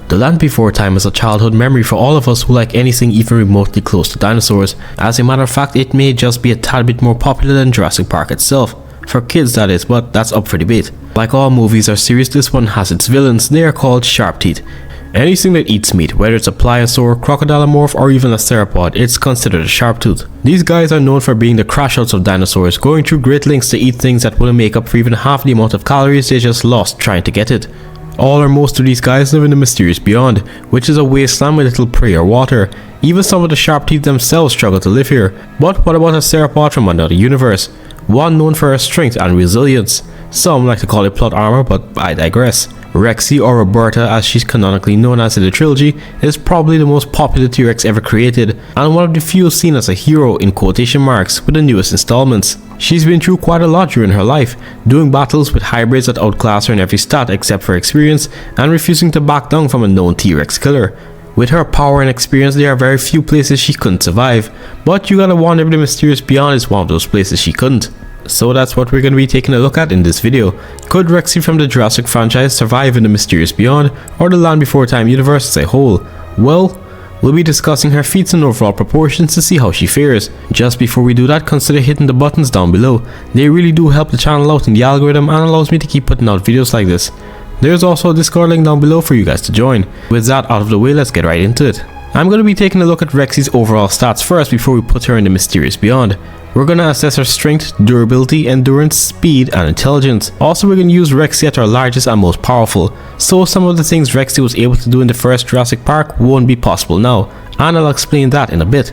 The Land Before Time is a childhood memory for all of us who like anything even remotely close to dinosaurs. As a matter of fact, it may just be a tad bit more popular than Jurassic Park itself. For kids that is, but that's up for debate. Like all movies or series, this one has its villains. They are called Sharpteeth. Anything that eats meat, whether it's a pliosaur, crocodilomorph, or even a theropod, it's considered a sharptooth. These guys are known for being the crashouts of dinosaurs, going through great lengths to eat things that wouldn't make up for even half the amount of calories they just lost trying to get it. All or most of these guys live in the mysterious beyond, which is a wasteland with little prey or water. Even some of the sharpteeth themselves struggle to live here. But what about a theropod from another universe? One known for her strength and resilience. Some like to call it plot armor, but I digress. Rexy, or Roberta as she's canonically known as in the trilogy, is probably the most popular T-Rex ever created, and one of the few seen as a hero in quotation marks with the newest installments. She's been through quite a lot during her life, doing battles with hybrids that outclass her in every stat except for experience, and refusing to back down from a known T-Rex killer. With her power and experience, there are very few places she couldn't survive, but you gotta wonder if the mysterious beyond is one of those places she couldn't. So that's what we're going to be taking a look at in this video. Could Rexy from the Jurassic franchise survive in the mysterious beyond, or the Land Before Time universe as a whole? Well, we'll be discussing her feats and overall proportions to see how she fares. Just before we do that, consider hitting the buttons down below. They really do help the channel out in the algorithm and allows me to keep putting out videos like this. There's also a Discord link down below for you guys to join. With that out of the way, let's get right into it. I'm going to be taking a look at Rexy's overall stats first before we put her in the mysterious beyond. We're going to assess her strength, durability, endurance, speed, and intelligence. Also, we're going to use Rexy at her largest and most powerful, so some of the things Rexy was able to do in the first Jurassic Park won't be possible now, and I'll explain that in a bit.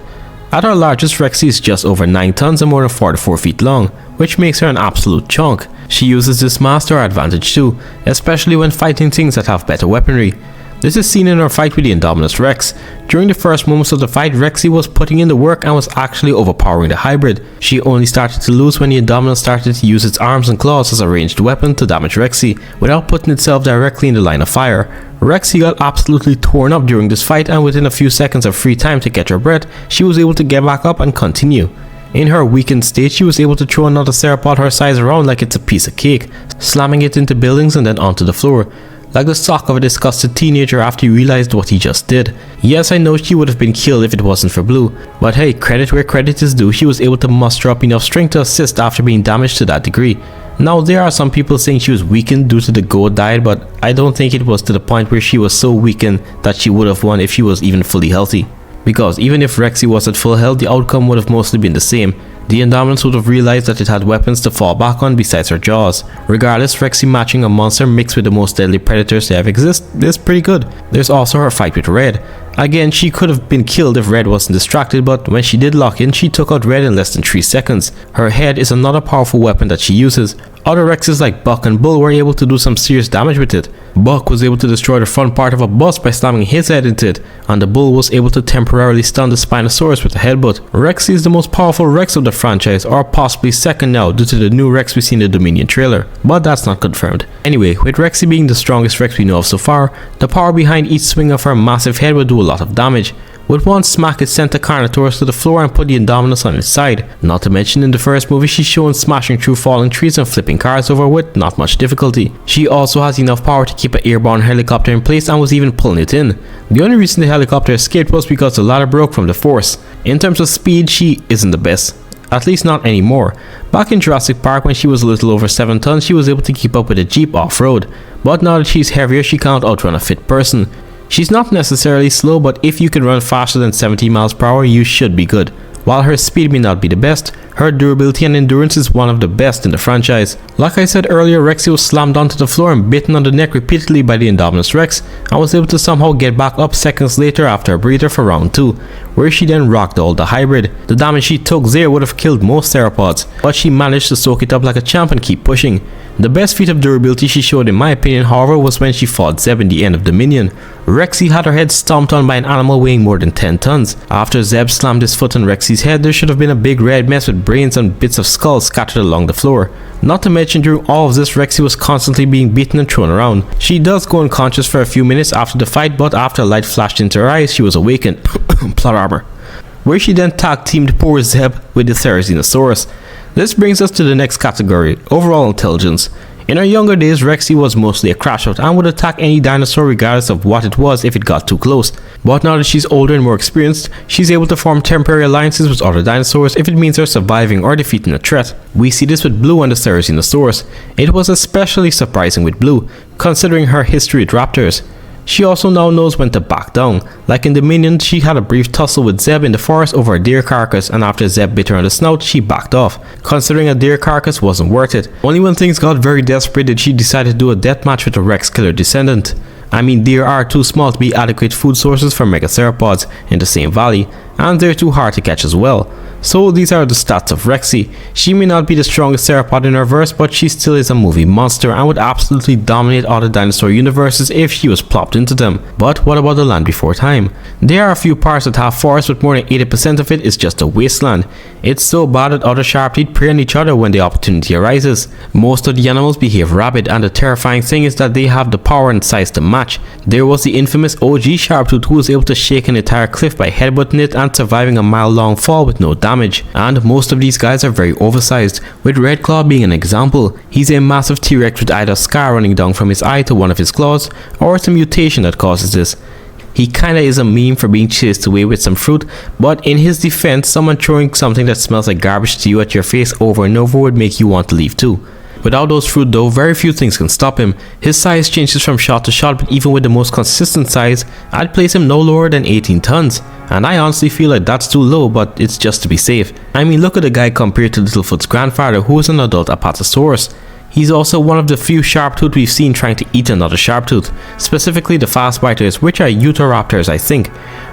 At her largest, Rexy is just over 9 tons and more than 44 feet long, which makes her an absolute chunk. She uses this mass to her advantage too, especially when fighting things that have better weaponry. This is seen in her fight with the Indominus Rex. During the first moments of the fight, Rexy was putting in the work and was actually overpowering the hybrid. She only started to lose when the Indominus started to use its arms and claws as a ranged weapon to damage Rexy, without putting itself directly in the line of fire. Rexy got absolutely torn up during this fight, and within a few seconds of free time to catch her breath, she was able to get back up and continue. In her weakened state, she was able to throw another theropod her size around like it's a piece of cake, slamming it into buildings and then onto the floor, like the sock of a disgusted teenager after he realized what he just did. Yes, I know she would have been killed if it wasn't for Blue, but hey, credit where credit is due, she was able to muster up enough strength to assist after being damaged to that degree. Now, there are some people saying she was weakened due to the goat diet, but I don't think it was to the point where she was so weakened that she would have won if she was even fully healthy. Because even if Rexy was at full health, the outcome would have mostly been the same. The Indominus would have realized that it had weapons to fall back on besides her jaws. Regardless, Rexy matching a monster mixed with the most deadly predators to ever exist is pretty good. There's also her fight with Red. Again, she could have been killed if Red wasn't distracted, but when she did lock in, she took out Red in less than 3 seconds. Her head is another powerful weapon that she uses. Other Rexes like Buck and Bull were able to do some serious damage with it. Buck was able to destroy the front part of a bus by slamming his head into it, and the Bull was able to temporarily stun the Spinosaurus with a headbutt. Rexy is the most powerful Rex of the franchise, or possibly second now due to the new Rex we see in the Dominion trailer, but that's not confirmed. Anyway, with Rexy being the strongest Rex we know of so far, the power behind each swing of her massive head would do a lot of damage. With one smack, it sent the Carnotaurus to the floor and put the Indominus on its side. Not to mention, in the first movie, she's shown smashing through falling trees and flipping cars over with not much difficulty. She also has enough power to keep an airborne helicopter in place and was even pulling it in. The only reason the helicopter escaped was because the ladder broke from the force. In terms of speed, she isn't the best. At least not anymore. Back in Jurassic Park, when she was a little over 7 tons, she was able to keep up with a Jeep off-road. But now that she's heavier, she can't outrun a fit person. She's not necessarily slow, but if you can run faster than 70 miles per hour, you should be good. While her speed may not be the best, her durability and endurance is one of the best in the franchise. Like I said earlier, Rexy was slammed onto the floor and bitten on the neck repeatedly by the Indominus Rex, and was able to somehow get back up seconds later after a breather for round 2, where she then rocked all the hybrid. The damage she took there would have killed most theropods, but she managed to soak it up like a champ and keep pushing. The best feat of durability she showed in my opinion, however, was when she fought Zeb in the end of Dominion. Rexy had her head stomped on by an animal weighing more than 10 tons. After Zeb slammed his foot on Rexy's head, there should have been a big red mess with brains and bits of skull scattered along the floor. Not to mention, during all of this, Rexy was constantly being beaten and thrown around. She does go unconscious for a few minutes after the fight, but after a light flashed into her eyes, she was awakened. Plot armor. Where she then tag teamed poor Zeb with the Therizinosaurus. This brings us to the next category, overall intelligence. In her younger days, Rexy was mostly a crash out and would attack any dinosaur regardless of what it was if it got too close. But now that she's older and more experienced, she's able to form temporary alliances with other dinosaurs if it means they're surviving or defeating a threat. We see this with Blue and the Cerasenosaurus. It was especially surprising with Blue, considering her history with raptors. She also now knows when to back down. Like in Dominion, she had a brief tussle with Zeb in the forest over a deer carcass, and after Zeb bit her on the snout, she backed off, considering a deer carcass wasn't worth it. Only when things got very desperate did she decide to do a deathmatch with a Rex killer descendant. I mean, deer are too small to be adequate food sources for megaceropods in the same valley, and they're too hard to catch as well. So these are the stats of Rexy. She may not be the strongest theropod in her verse, but she still is a movie monster and would absolutely dominate all the dinosaur universes if she was plopped into them. But what about the land before time? There are a few parts that have forests, but more than 80% of it is just a wasteland. It's so bad that other Sharpteeth prey on each other when the opportunity arises. Most of the animals behave rabid, and the terrifying thing is that they have the power and size to match. There was the infamous OG Sharptooth who was able to shake an entire cliff by headbutting it and surviving a mile-long fall with no damage. And most of these guys are very oversized, with Red Claw being an example. He's a massive T-Rex with either a scar running down from his eye to one of his claws, or it's a mutation that causes this. He kinda is a meme for being chased away with some fruit, but in his defense, someone throwing something that smells like garbage to you at your face over and over would make you want to leave too. Without those fruit though, very few things can stop him. His size changes from shot to shot, but even with the most consistent size, I'd place him no lower than 18 tons. And I honestly feel like that's too low, but it's just to be safe. I mean, look at the guy compared to Littlefoot's grandfather, who is an adult Apatosaurus. He's also one of the few Sharptooth we've seen trying to eat another Sharptooth, specifically the fast biters, which are Utahraptors I think.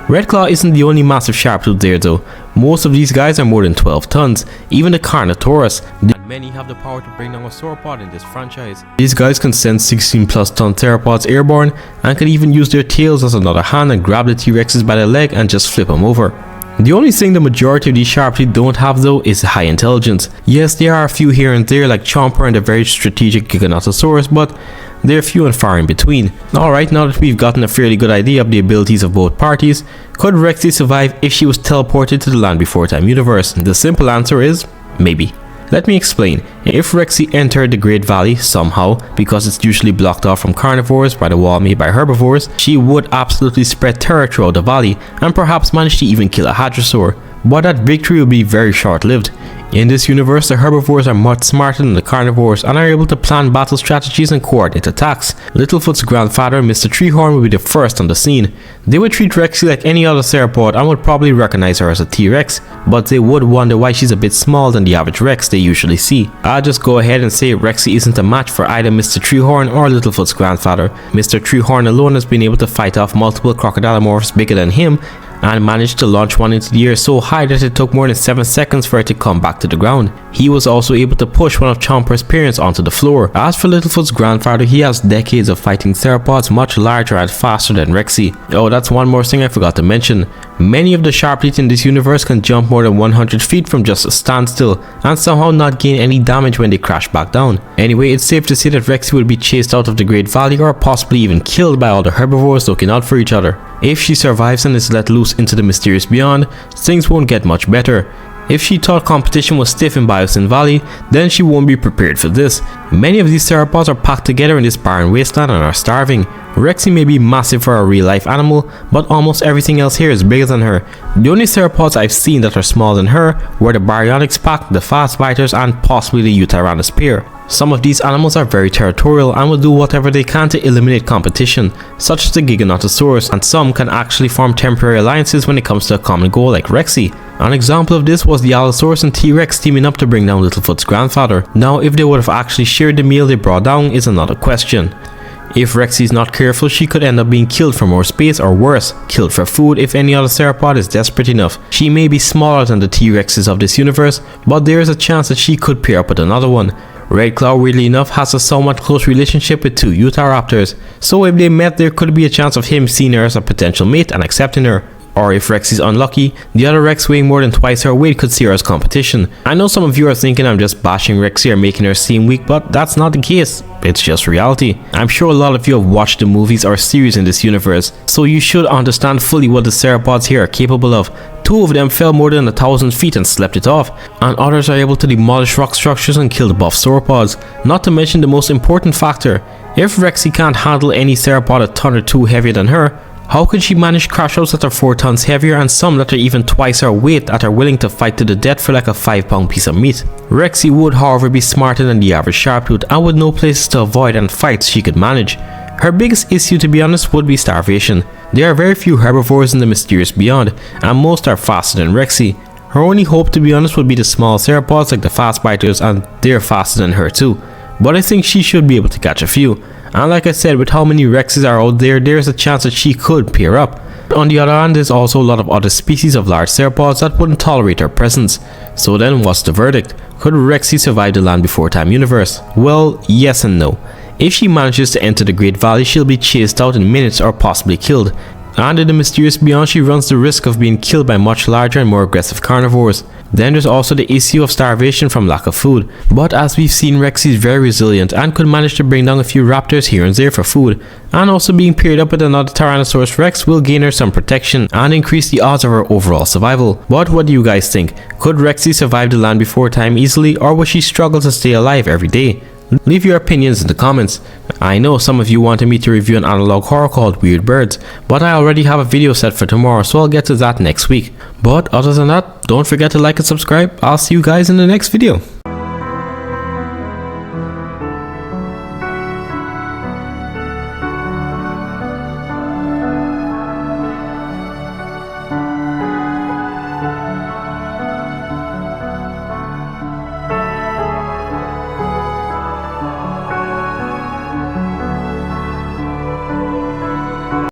Red Claw isn't the only massive Sharptooth there though. Most of these guys are more than 12 tons, even the Carnotaurus, and many have the power to bring down a sauropod in this franchise. These guys can send 16 plus ton theropods airborne, and can even use their tails as another hand and grab the T-Rexes by the leg and just flip them over. The only thing the majority of these Sharpteeth don't have though is high intelligence. Yes, there are a few here and there like Chomper and the very strategic Giganotosaurus, but they're few and far in between. Alright, now that we've gotten a fairly good idea of the abilities of both parties, could Rexy survive if she was teleported to the Land Before Time universe? The simple answer is maybe. Let me explain. If Rexy entered the Great Valley somehow, because it's usually blocked off from carnivores by the wall made by herbivores, she would absolutely spread terror throughout the valley and perhaps manage to even kill a hadrosaur. But that victory will be very short-lived. In this universe, the herbivores are much smarter than the carnivores and are able to plan battle strategies and coordinate attacks. Littlefoot's grandfather, Mr. Treehorn, will be the first on the scene. They would treat Rexy like any other theropod and would probably recognize her as a T-Rex, but they would wonder why she's a bit small than the average Rex they usually see. I'll just go ahead and say Rexy isn't a match for either Mr. Treehorn or Littlefoot's grandfather. Mr. Treehorn alone has been able to fight off multiple crocodilomorphs bigger than him, and managed to launch one into the air so high that it took more than 7 seconds for it to come back to the ground. He was also able to push one of Chomper's parents onto the floor. As for Littlefoot's grandfather, he has decades of fighting theropods much larger and faster than Rexy. Oh, that's one more thing I forgot to mention. Many of the Sharpteeth in this universe can jump more than 100 feet from just a standstill and somehow not gain any damage when they crash back down. Anyway, it's safe to say that Rexy will be chased out of the Great Valley or possibly even killed by all the herbivores looking out for each other. If she survives and is let loose into the mysterious beyond, things won't get much better. If she thought competition was stiff in Biosyn Valley, then she won't be prepared for this. Many of these theropods are packed together in this barren wasteland and are starving. Rexy may be massive for a real life animal, but almost everything else here is bigger than her. The only theropods I've seen that are smaller than her were the Baryonyx pack, the fast biters, and possibly the Utahraptor pair. Some of these animals are very territorial and will do whatever they can to eliminate competition, such as the Giganotosaurus, and some can actually form temporary alliances when it comes to a common goal like Rexy. An example of this was the Allosaurus and T-Rex teaming up to bring down Littlefoot's grandfather. Now, if they would have actually shared the meal they brought down is another question. If Rexy is not careful, she could end up being killed for more space, or worse, killed for food if any other theropod is desperate enough. She may be smaller than the T-Rexes of this universe, but there is a chance that she could pair up with another one. Red Claw, weirdly enough, has a somewhat close relationship with 2 Utahraptors, so if they met, there could be a chance of him seeing her as a potential mate and accepting her. Or if Rexy's unlucky, the other Rex weighing more than twice her weight could see her as competition. I know some of you are thinking I'm just bashing Rexy or making her seem weak, but that's not the case. It's just reality. I'm sure a lot of you have watched the movies or series in this universe, so you should understand fully what the theropods here are capable of. To 2 of them fell more than 1,000 feet and slept it off, and others are able to demolish rock structures and kill the buff sauropods. Not to mention the most important factor, if Rexy can't handle any theropod a ton or 2 heavier than her, how could she manage crashouts that are 4 tons heavier and some that are even twice her weight that are willing to fight to the death for like a 5-pound piece of meat? Rexy would however be smarter than the average Sharptooth and would know places to avoid and fights she could manage. Her biggest issue, to be honest, would be starvation. There are very few herbivores in the mysterious beyond, and most are faster than Rexy. Her only hope, to be honest, would be the small theropods like the fast biters, and they're faster than her too. But I think she should be able to catch a few. And like I said, with how many Rexys are out there, there's a chance that she could pair up. On the other hand, there's also a lot of other species of large theropods that wouldn't tolerate her presence. So then what's the verdict? Could Rexy survive the Land Before Time universe? Well, yes and no. If she manages to enter the Great Valley, she'll be chased out in minutes or possibly killed. And in the mysterious beyond, she runs the risk of being killed by much larger and more aggressive carnivores. Then there's also the issue of starvation from lack of food. But as we've seen, Rexy is very resilient and could manage to bring down a few raptors here and there for food. And also being paired up with another Tyrannosaurus Rex will gain her some protection and increase the odds of her overall survival. But what do you guys think? Could Rexy survive the Land Before Time easily, or will she struggle to stay alive every day? Leave your opinions in the comments. I know some of you wanted me to review an analog horror called Weird Birds, but I already have a video set for tomorrow, so I'll get to that next week. But other than that, don't forget to like and subscribe. I'll see you guys in the next video.